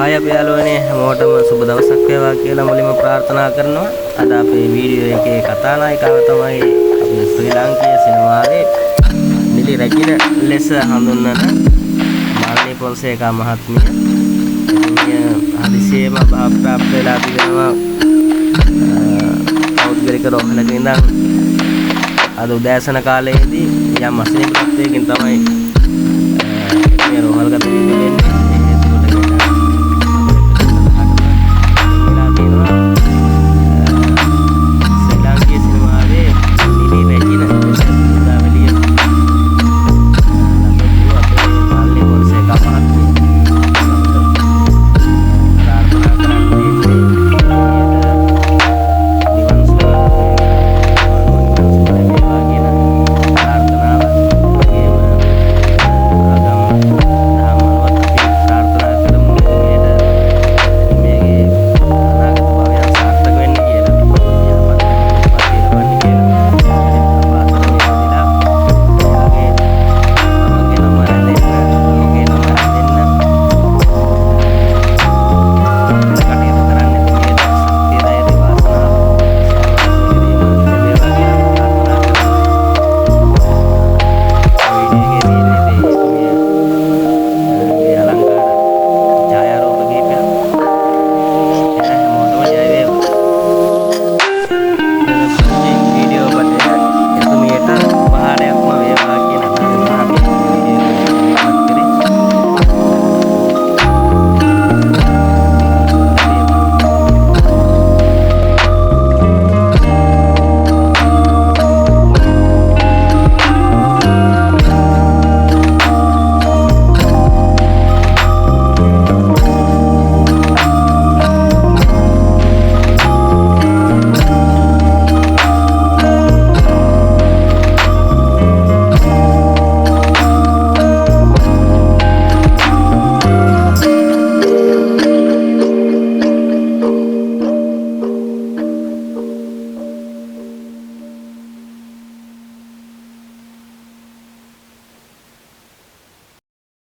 हाय අපේ යාළුවනේ හැමෝටම සුබ දවසක් වේවා කියලා මුලින්ම ප්‍රාර්ථනා කරනවා. අද අපේ වීඩියෝ එකේ කතානායිකාව තමයි අපේ ශ්‍රී ලාංකීය සිනමාවේ නිලි රැජින ලෙස හඳුන්වන මාලනී පොන්සේකා මහත්මිය. හදිසියෙම ප්‍රාප්ත වෙලා තිබෙනවා පෞද්ගලික රෝහලක ඉඳන් අද උදෑසන කාලයේදී යම් අසනීප තත්ත්වයකින් තමයි මේ රෝහල්ගත වෙන්නේ.